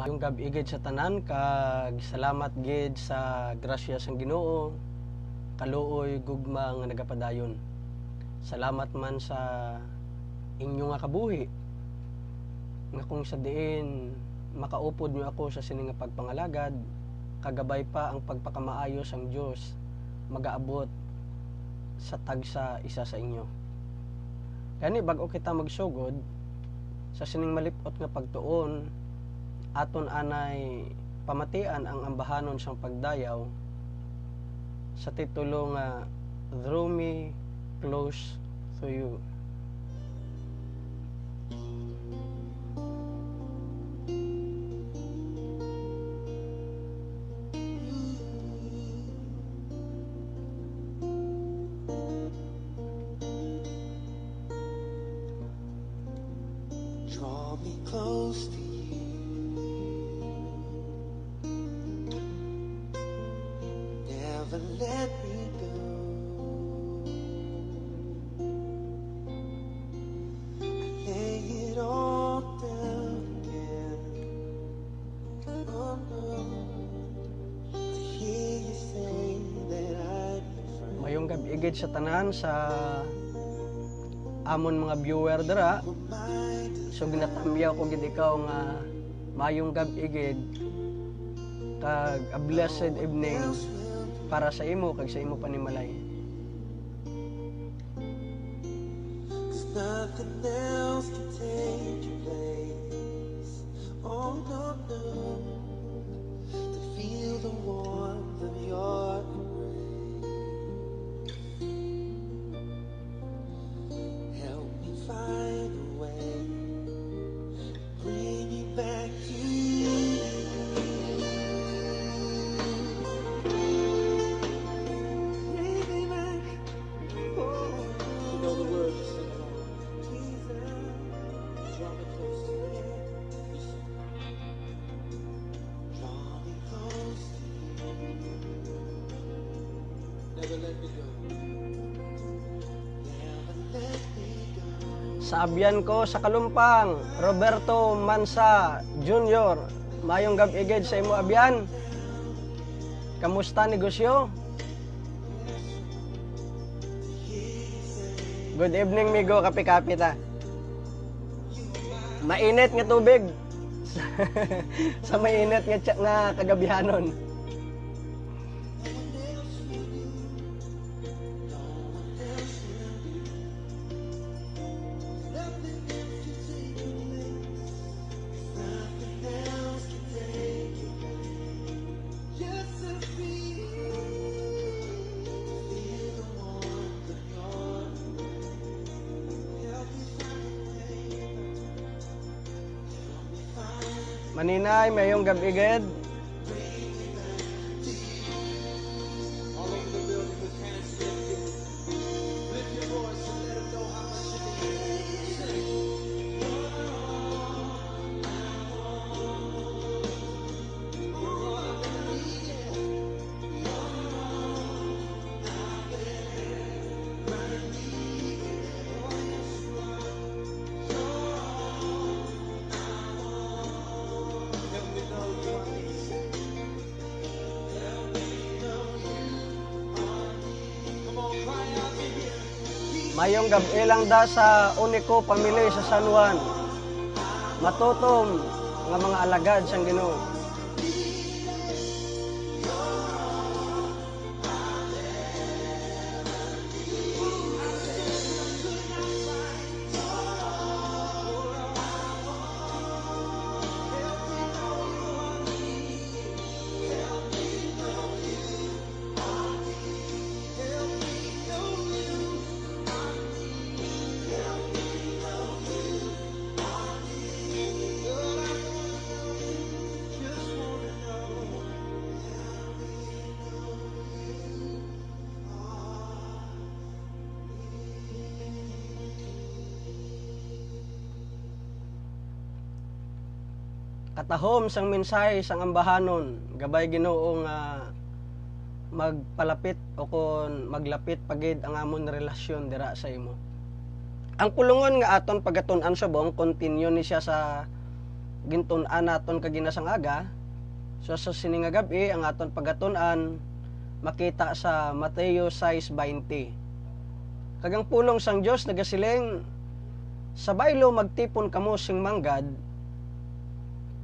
Mayong gabi gid sa tanan, kag salamat gid sa grasya sang Ginoo, kaluoy gugma nga nagapadayon. Salamat man sa inyo nga kabuhi, nga kung sa diin makaupod nyo ako sa sini nga pagpangalagad, kagabay pa ang pagpakamaayos ang Dios magaabot sa tagsa isa sa inyo. Gani bag-o kita magsugod sa sining malipot nga pagtuon, aton anay pamatian ang ambahanon sang pagdayaw sa titulo nga Draw Me Close to You. Draw me close to you. Never let me go. I lay it all down again. Oh no, to hear you say that I'm your friend. Mayong gabi gid sa tanan sa amon mga viewer dira. So ginatamyaw ko gid ikaw nga mayong gabi gid kag a blessed evening para sa imo kag sa imo panimalay. Cause nothing else can take your place. Oh no, no. To feel the warmth of your embrace. Help me find a way. Bring me back to you. Bring me back. Oh, you know the words, just sing along. Jesus, draw me close to you. Draw me close to you. Never let me go. Never let me go. Sa abyan ko sa Kalumpang, Roberto Mansa Jr. Mayong gabi gid sa imo abyan. Kamusta negosyo? Good evening migo, kape-kape ta. Mainit nga tubig. Sa mainit nga kagabihanon. Maninay, mayong gabi gid. All over the building with hands lifted. Lift your voice and let them know how much you need. Sing. Help me know you are me. Come on, cry out to Him. Mayong gabi lang da sa Unico Family sa San Juan. Matutom nga mga alagad sang Ginoo. Katahom sang mensahe sang ambahanon, gabay Ginoo nga magpalapit o kon maglapit pagid ang amon relasyon dira sa imo. Ang pulungon nga aton pagatun-an sa buong continue ni siya sa gintun-an naton kaginasang aga. So sa sining nga gabi ang aton pagatun-an makita sa Mateo 6:20. Kagang pulong sang Dios nagasiling, sa baylo magtipon kamo sing manggad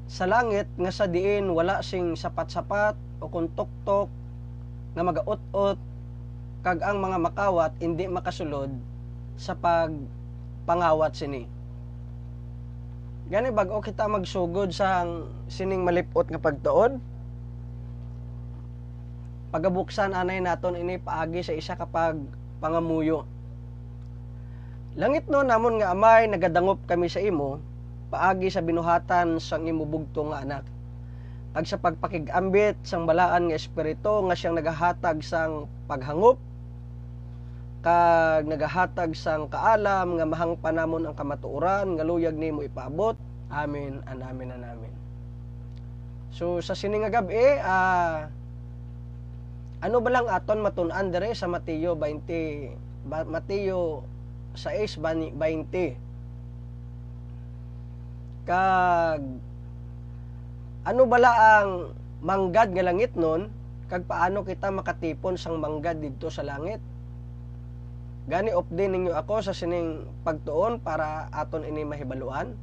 sa langit nga sa diin wala sing sapat-sapat o kung tuktok nga magaut-ot kag ang mga makawat hindi makasulod sa pagpangawat sini. Gani bag-o kita magsugod sa sining malipot nga pagtuon, pagabuksan anay naton ini paagi sa isa kapag pangamuyo. Langit no namon nga amay nagadangop kami sa imo paagi sa binuhatan sang imo bugto nga anak. Kag sa pagpakigambit sang balaan nga espiritu nga siyang nagahatag sang paghangop kag nagahatag sang kaalam nga mahangpan namon ang kamatuoran nga luyag nimo ipaabot. Amen and amen and amen. So sa sining nga gabi ano ba lang aton matun-an dire sa Mateo 6:20. Kag ano bala ang manggad nga langit nun, kag paano kita makatipon sang manggad didto sa langit. Gani update ninyo ako sa sining pagtuon para aton ini mahibaluan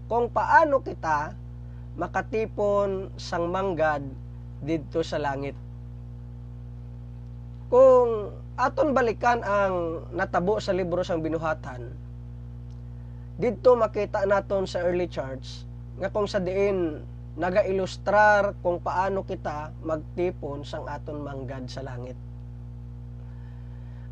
kung paano kita makatipon sang manggad didto sa langit. Kung aton balikan ang natabo sa libro sang binuhatan, didto makita naton sa early church nga kung sa diin naga-ilustrar kung paano kita magtipon sang aton manggad sa langit.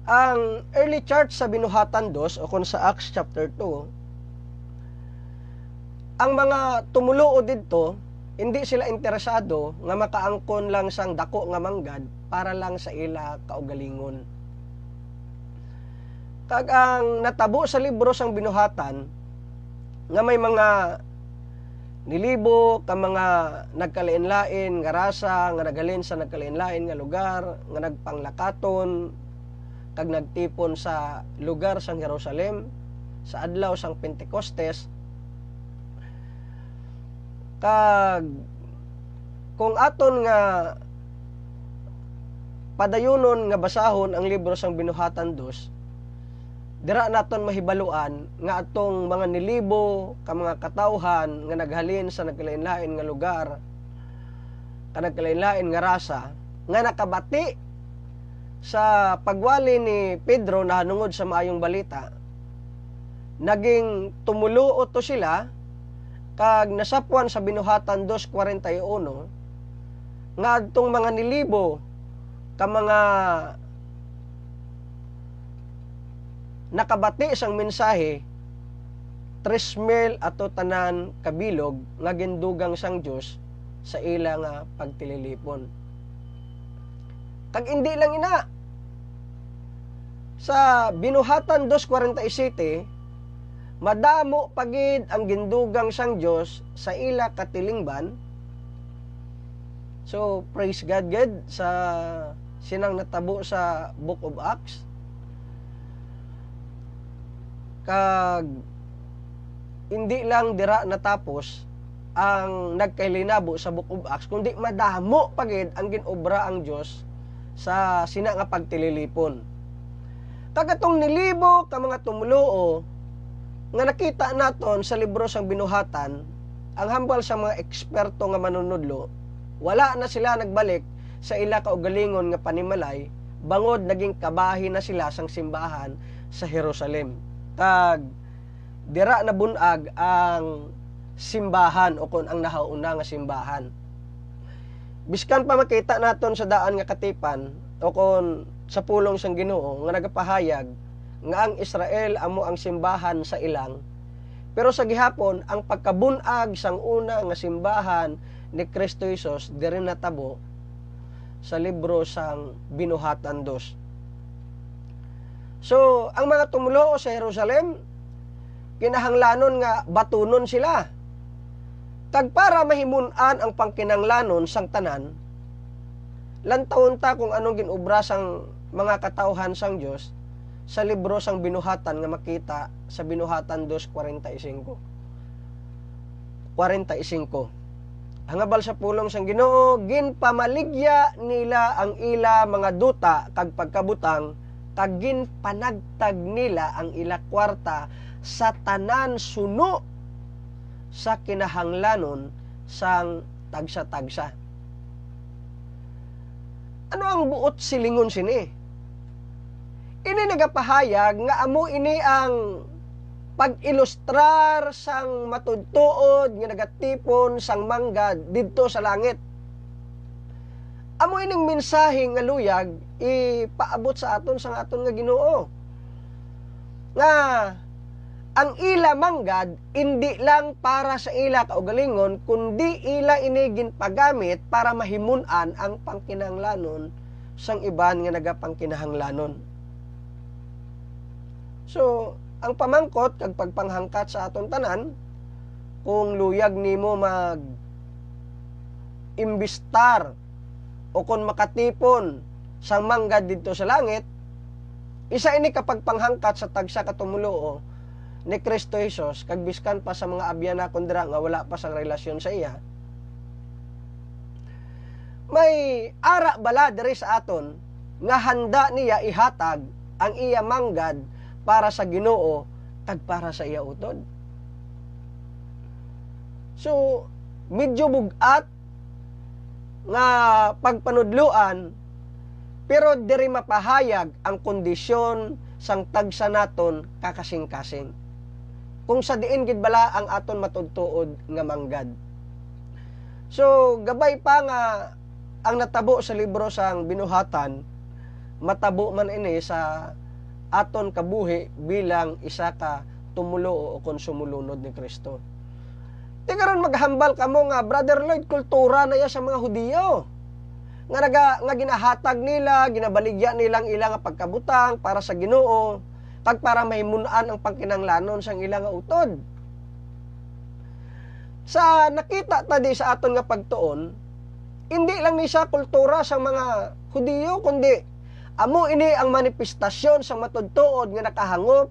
Ang early church sa binuhatan 2 o kung sa Acts chapter 2, ang mga tumuluo didto hindi sila interesado nga makaangkon lang sang dako nga manggad para lang sa ila kaugalingon. Kag ang natabo sa libro sang binuhatan nga may mga nilibo ka mga nagkalain-lain nga rasa nga nagalin sa nagkalain-lain nga lugar nga nagpanglakaton kag nagtipon sa lugar sang Jerusalem sa adlaw sang Pentecostes. Kag kung aton nga padayunon nga basahon ang libro sang binuhatan 2, dira naton mahibaluan nga atong mga nilibo ka mga katawhan nga naghalin sa nagkalain-lain nga lugar ka nagkalain-lain nga rasa nga nakabati sa pagwali ni Pedro na hanungod sa maayong balita, naging tumuluot to sila kag nasapwan sa binuhatan 2:41 nga adtong mga nilibo ka mga nakabati sang mensahe 3,000 ato tanan kabilog nga gindugang sang Dios sa ila nga pagtililipon. Kag hindi lang ina, sa binuhatan 2:47 madamo pagid ang gindugang sang Dios sa ila katilingban. So praise God sa sinang natabo sa Book of Acts. Kag hindi lang dira natapos ang nagkailinabo sa Book of Acts, kundi madamo pagid ang ginobra ang Dios sa sina nga pagtililipon. Kagatong nilibo ka mga tumuluo nga nakita naton sa libro sang binuhatan, ang hambal sa mga eksperto nga manunudlo, wala na sila nagbalik sa ila kaugalingon nga panimalay, bangod naging kabahin na sila sang simbahan sa Jerusalem. Kag dira na bunag ang simbahan o kun ang nahauna nga simbahan. Biskan pa makita naton sa daan nga katipan o kun sa pulong sang Ginoo nga nagapahayag nga ang Israel amo ang simbahan sa ilang, pero sa gihapon ang pagkabunag sang una nga simbahan ni Kristo Jesus diri natabo sa libro sang binuhatan 2. So ang mga tumuluo sa Jerusalem kinahanglanon nga batunon sila, kag para mahimun-an ang pangkinanglanon sang tanan, lantawon ta kung anong ginobra sang mga katawhan sang Dios sa libro sang binuhatan nga makita sa binuhatan 2:45. 45. Ang abal sa pulong sang Ginoo, ginpamaligya nila ang ila mga duta kag pagkabutang, kag ginpanagtag nila ang ila kwarta sa tanan suno sa kinahanglanon sang tagsa-tagsa. Ano ang buot silingon sini? Ini nagapahayag nga amo ini ang pag-ilustrar sang matudtuod nga nagatipon sang manggad didto sa langit. Amo ining mensahe nga luyag ipaabot sa aton sang aton nga Ginoo. Nga ang ila manggad hindi lang para sa ila kaugalingon kundi ila ini ginpagamit para mahimun-an ang pangkinahanglanon sang iban nga nagapangkinahanglanon. So, ang pamangkot kag pagpanghangkat sa aton tanan, kung luyag nimo mag imbistar o kung makatipon sang manggad dito sa langit, isa ini kapag panghangkat sa tagsa katumulo ni Kristo Jesus, kag biskan pa sa mga abyan akon dira nga wala pa sang relasyon sa iya. May ara bala diri sa aton nga handa niya ihatag ang iya manggad para sa Ginoo kag para sa iya utod. So, medyo bugat nga pagpanudluan, pero diri mapahayag ang kondisyon sang tagsa naton kakasing-kasing. Kung sa diin gid bala ang aton matudtuod nga manggad. So, gabay pa nga ang natabo sa libro sang Binuhatan, matabo man ini sa aton kabuhi bilang isa ka tumulo o kon sumulunod ni Kristo. Di karon maghambal kamo nga, Brother Lloyd, kultura na ya sa mga Hudiyo. Nga ginahatag nila, ginabaligya nilang ilang pagkabutang para sa Ginoo, kag para mahimunan ang pangkinahanglanon sang ilang utod. Sa nakita ta di sa aton nga pagtuon, hindi lang ni sa kultura sa mga Hudiyo, kundi amo ini ang manifestasyon sa matudtuod nga nakahangop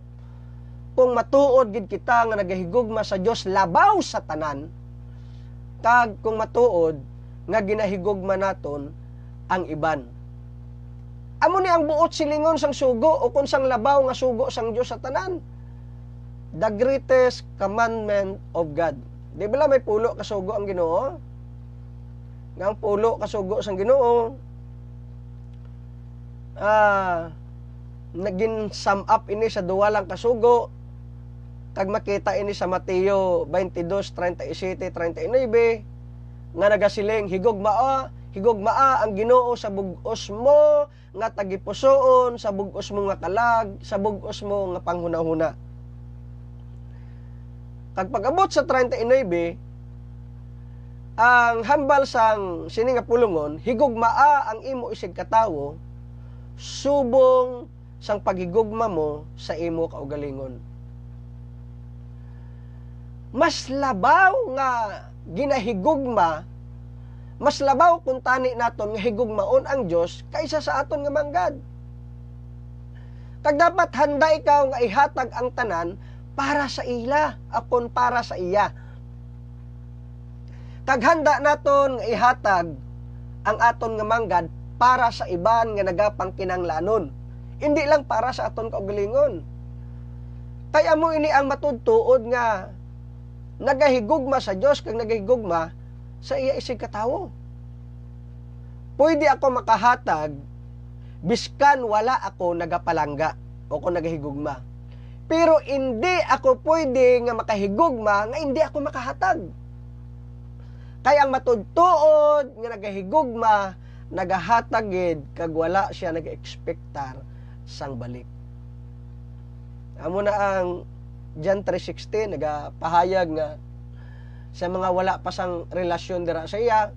kung matuod gid kita nga nagahigugma sa Dios labaw sa tanan, kag kung matuod nga ginahigugma naton ang iban. Amo ni ang buot silingon sang sugo o kung sang labaw nga sugo sang Dios sa tanan. The greatest commandment of God. Di ba may pulo ka sugo ang Ginoo? Nga ang pulo ka sugo sang Ginoo, naging sum up ini sa duwa lang kasugo, kag makita ini sa Mateo 22:37-39 nga nagasiling higugmaa ang Ginoo sa bug-os mo nga tagipusoon, sa bug-os mo nga kalag, sa bug-os mo nga panghunahuna. Kag pag-abot sa 39, ang hambal sang sini nga pulungon, higugmaa ang imo isig katawo subong sang paghigugma mo sa imo kaugalingon. Mas labaw nga ginahigugma, mas labaw kung tani naton nga higugmaon ang Dios kaysa sa aton nga manggad. Kag dapat handa ikaw nga ihatag ang tanan para sa ila, akon para sa iya. Kag handa naton nga ihatag ang aton nga manggad para sa iban nga nagapangkinahanglanon. Hindi lang para sa aton kaugalingon. Kaya mo ini ang matudtuod nga nagahigugma sa Dios kag nagahigugma sa iya isig katawo. Pwede ako makahatag biskan wala ako nagapalangga o kung nagahigugma. Pero hindi ako pwede nga makahigugma nga hindi ako makahatag. Kaya ang matudtuod nga nagahigugma, nagahatagid kag wala siya nag-expectar sang balik. Amo na ang John 3:16 nagapahayag nga sa mga wala pa sang relasyon dira sa iya,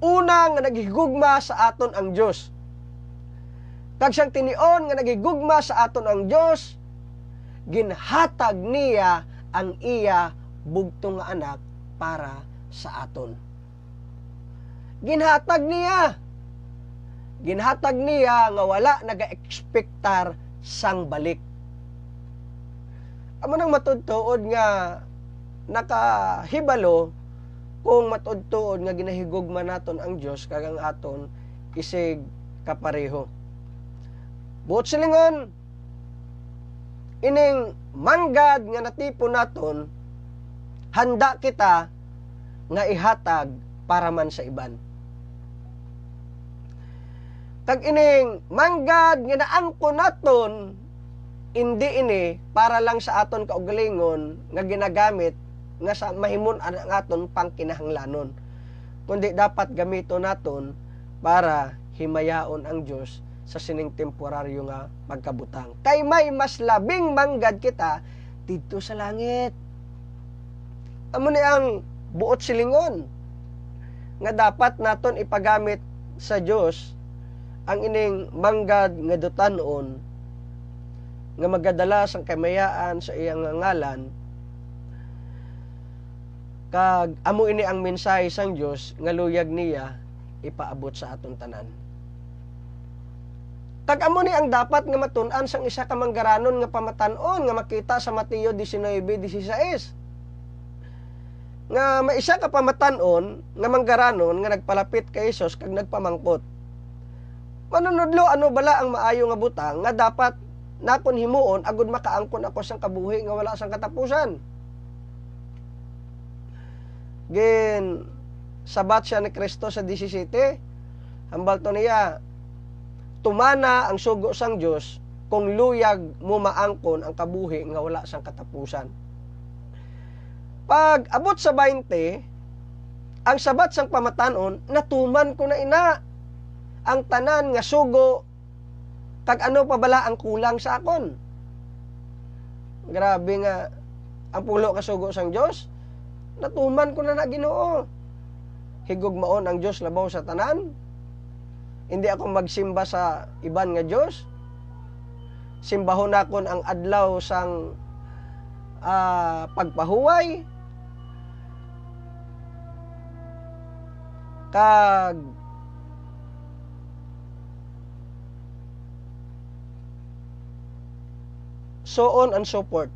una nga naghigugma sa aton ang Dios. Kag siyang tinion nga naghigugma sa aton ang Dios, ginhatag niya ang iya bugtong nga anak para sa aton. Ginhatag niya nga wala naga-expectar sang balik. Amo nang matudtuod nga nakahibalo kung matud-tuod nga ginahigugma naton ang Dios kag ang aton isig kapareho. Buot silingon, ining manggad nga natipon naton, handa kita nga ihatag para man sa iban. Kag ining manggad nga naangkon naton, hindi ini para lang sa aton kaugalingon nga ginagamit nga sa mahimon ang aton pangkinahanglanon, kundi dapat gamiton naton para himayaon ang Dios sa sining temporaryo nga pagkabutang. Kay may mas labing manggad kita dito sa langit. Amo ni ang buot silingon nga dapat naton ipagamit sa Dios ang ining manggad nga dutanon nga magadala sang kamayaan sa iyang ngalan. Kag amo ini ang mensahe sang Dios nga luyag niya ipaabot sa aton tanan. Kag amo ni ang dapat nga matun-an sang isa ka manggaranon nga pamatan-on nga makita sa Mateo 19:16. Nga may isa ka pamatan-on nga manggaranon nga nagpalapit kay Hesus kag nagpamangkot. Manunodlo ano bala ang maayo nga butang nga dapat nakon himuon agud makaangkon ako sang kabuhi nga wala sang katapusan. Gin sabat siya ni Kristo sa 17, hambal to niya, tumana ang sugo sang Dios kung luyag mo maangkon ang kabuhi nga wala sang katapusan. Pag abot sa 20, ang sabat sang pamatanon, natuman ko na ina ang tanan nga sugo kag ano pa bala ang kulang sa akon. Grabe nga ang pulo ka sugo sang Dios. Natuman ko na Ginoo. Higugmaon ang Dios labaw sa tanan. Hindi ako magsimba sa iban nga Dios. Simbahon nakon ang adlaw sang pagpahuway. Kag so on and so forth.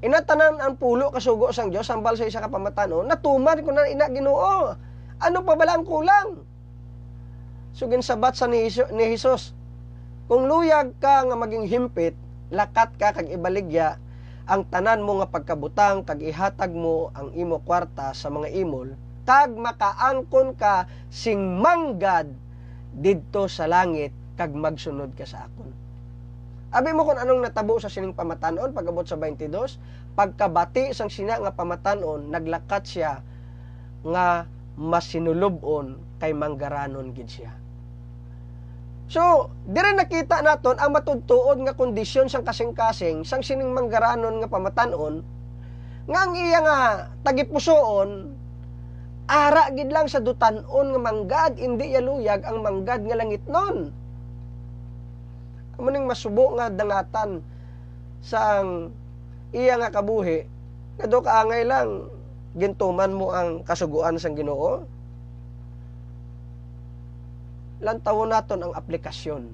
Inatanan ang pulo kasugo sang Dios hambal sa isa ka pamatanon, natuman ko na ina Ginoo. Ano pa bala ang kulang? So ginsabat sa ni Hesus, kung luyag ka nga maging himpit, lakat ka kag ibaligya ang tanan mo nga pagkabutang kag ihatag mo ang imo kwarta sa mga imol, kag makaangkon ka sing manggad didto sa langit kag magsunod ka sa akon. Abi mo kung anong natabo sa sining pamatanon pag-abot sa 22, pagkabati sang sina nga pamatanon, naglakat siya nga masinulubon kay manggaranon gid siya. So, dire nakita naton ang matudtuod nga kondisyon sang kasing-kasing sang sining manggaranon nga pamatanon nga ang iya nga tagipusoon ara gid lang sa dutanon nga manggad, hindi yaluyag ang manggad nga langitnon. Muning masubo nga dangatan sang iya nga kabuhi nga do kaangay lang gintuman mo ang kasuguan sang Ginoo. Lantawon naton ang aplikasyon.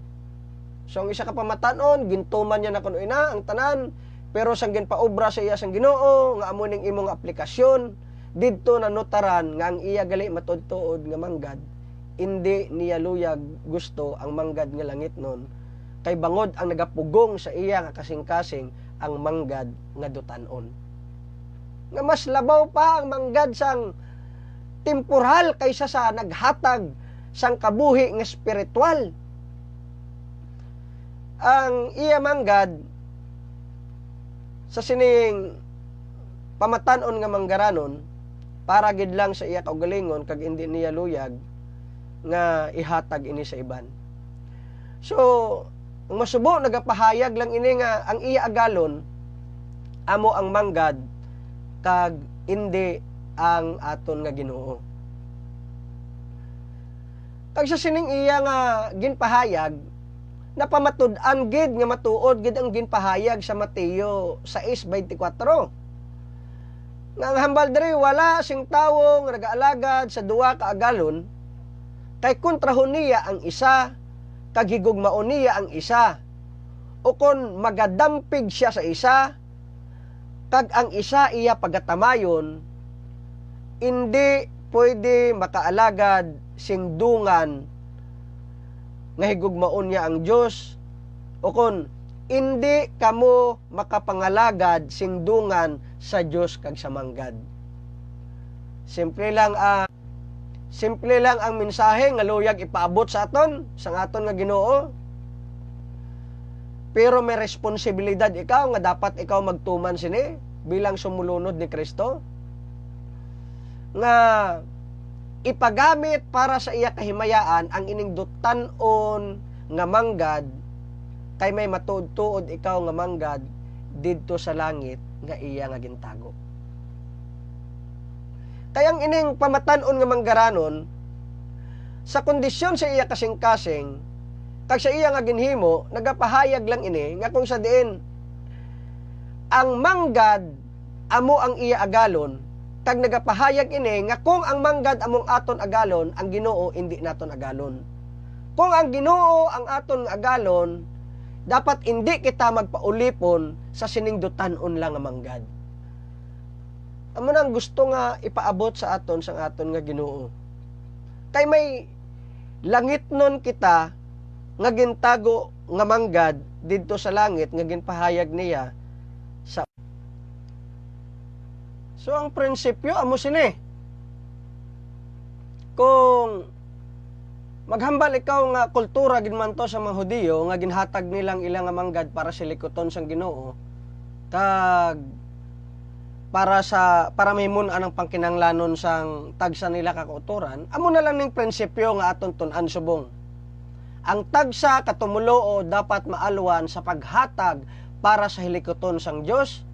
So ang isa ka pamatanon gintuman niya na kuno ina ang tanan, pero sang ginpaobra sa iya sang Ginoo nga amo ning imong aplikasyon didto na notaran nga ang iya gali matudtuod nga manggad, hindi niya luyag gusto ang manggad nga langit nun. Kay bangod ang nagapugong sa iya nga kasing-kasing ang manggad nga dutanon. Nga mas labaw pa ang manggad sang temporal kaysa sa naghatag sang kabuhi nga spiritual. Ang iya manggad sa sining pamatanon nga manggaranon para gid lang sa iya kaugalingon kag hindi niya luyag nga ihatag ini sa iban. So ang masubo nagapahayag lang ini nga ang iya agalon amo ang manggad kag hindi ang aton nga Ginoo. Kag sa sining iya nga ginpahayag napamatud-an gid nga matuod gid ang ginpahayag sa Mateo 6:24. Nga ang hambal diri wala sing tawo nga nagaalagad sa duha ka agalon kay kontrahon niya ang isa kag higugmaon niya ang isa, o kon magadampig siya sa isa, kag ang isa iya pagatamayon, hindi pwede makaalagad sing dungan nga higugmaon niya ang Dios, o kun hindi kamo makapangalagad sing dungan sa Dios kag sa manggad. Simple lang ang mensahe nga luyag ipaabot sa aton nga Ginoo. Pero may responsibilidad ikaw nga dapat ikaw magtuman sini bilang sumulunod ni Kristo, nga ipagamit para sa iya kahimayaan ang ining dutan-on nga manggad, kay may matuod-tuod ikaw nga manggad didto sa langit nga iya nga gintago. Kayang ining pamatan-on nga manggaranon sa kondisyon sa iya kasing-kasing kag sa iya nga ginhimo, nagapahayag lang ini nga kung sa diin ang manggad amo ang iya agalon, kag nagapahayag ini nga kung ang manggad among aton agalon, ang Ginoo hindi naton agalon. Kung ang Ginoo ang aton agalon, dapat hindi kita magpaulipon sa siningdutan-on lang nga manggad. Amo nang gusto nga ipaabot sa aton sang aton nga Ginoo. Kay may langit nun kita nga gintago nga manggad didto sa langit nga ginpahayag niya sa. So ang prinsipyo amo sini. Kung maghambal ikaw nga kultura ginman to sa mga Hudiyo nga ginhatag nilang ilang nga manggad para silikoton sang Ginoo, kag para mahimon anang pangkinanglanon sang tagsa nila kakauturan, amo na lang ning prinsipyo nga aton tun-an subong. Ang tagsa katumuloo dapat maalwan sa paghatag para sa hilikoton sang Dios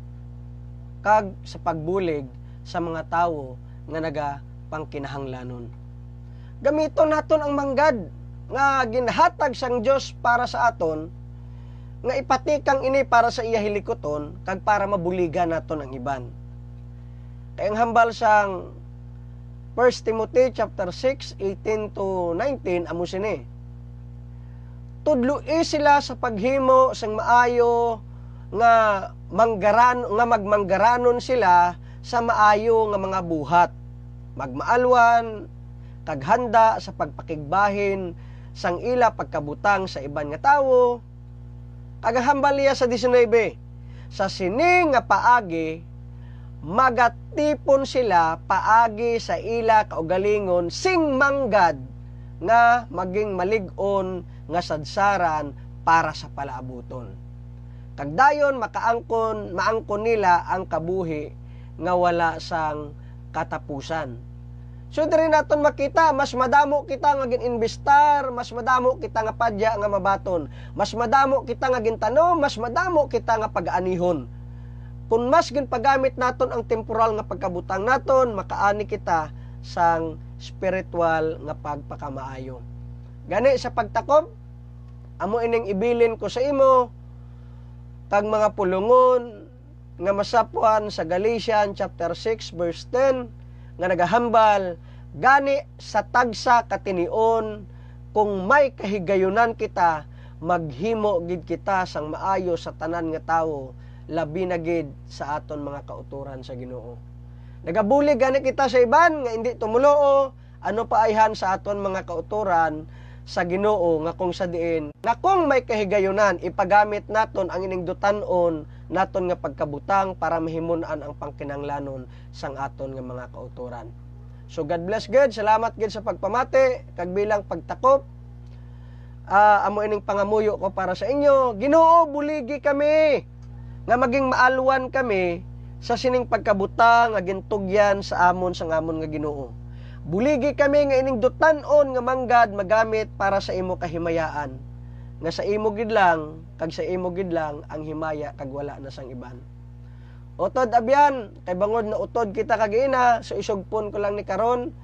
kag sa pagbulig sa mga tawo nga naga pangkinahanglanon. Gamiton naton ang manggad nga ginhatag sang Dios para sa aton, nga ipatikang ini para sa iya hilikoton kag para mabuligan naton ang iban. Kayang hambal sang 1 Timothy chapter 6, 18 to 19 amo sini. Tudloi sila sa paghimo sang maayo nga magmanggaranon sila sa maayo nga mga buhat, magmaalwan kag handa sa pagpakigbahin sang ila pagkabutang sa iban nga tawo. Kag hambal niya sa 19, sa sini nga paagi magatipon sila paagi sa ila kaugalingon sing manggad nga maging malig-on nga sadsaran para sa palaabuton. Kag dayon maangkon nila ang kabuhi nga wala sang katapusan. So diri naton makita, mas madamo kita nga gininvestar, mas madamo kita nga padya nga mabaton, mas madamo kita nga gintanom, mas madamo kita nga pag-anihon. Kung mas ginpagamit naton ang temporal nga pagkabutang naton, makaani kita sang spiritual nga pagpakamaayo. Gani sa pagtakop, amo ining ibilin ko sa imo kag mga pulungon nga masapuan sa Galatians chapter 6 verse 10 nga nagahambal gani sa tagsa katinion, kung may kahigayunan kita, maghimo gid kita sang maayo sa tanan nga tawo, labi na gid sa aton mga kauturan sa Ginoo. Nagabuli gani kita sa iban nga hindi tumuloo, ano pa ayhan sa aton mga kauturan sa Ginoo, nga kung sa diin nga kung may kahigayunan ipagamit naton ang ining dutan-on naton nga pagkabutang para mahimon-an ang pangkinanglanon sang aton nga mga kauturan. So God bless God, salamat gid sa pagpamati kag bilang pagtakop. Amo ining pangamuyo ko para sa inyo. Ginoo, buligi kami nga maging maalwan kami sa sining pagkabutang nga gintugyan sa amon sang amon nga Ginoo. Buligi kami nga ining dutan-on nga manggad magamit para sa imo kahimayaan, nga sa imo gid lang kag sa imo gid lang ang himaya kag wala na sang iban. Utod abyan, kay bangod na utod kita kag ina, so isugpon ko lang ni karon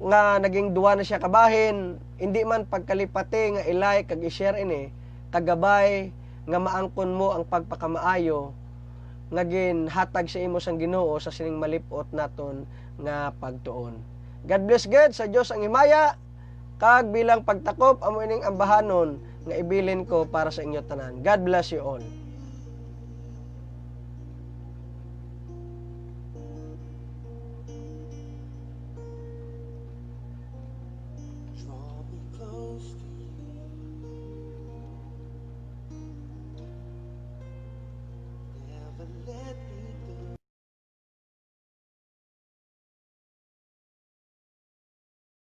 nga naging duwa na siya kabahin, hindi man pagkalipati nga i-like kag i-share ini, kagabay nga maangkon mo ang pagpakamaayo nga ginhatag sa imo sang Ginoo sa sining malipot naton nga pagtuon. God bless God, sa Dios ang himaya kag bilang pagtakop amo ining ambahanon nga ibilin ko para sa inyo tanan. God bless you all.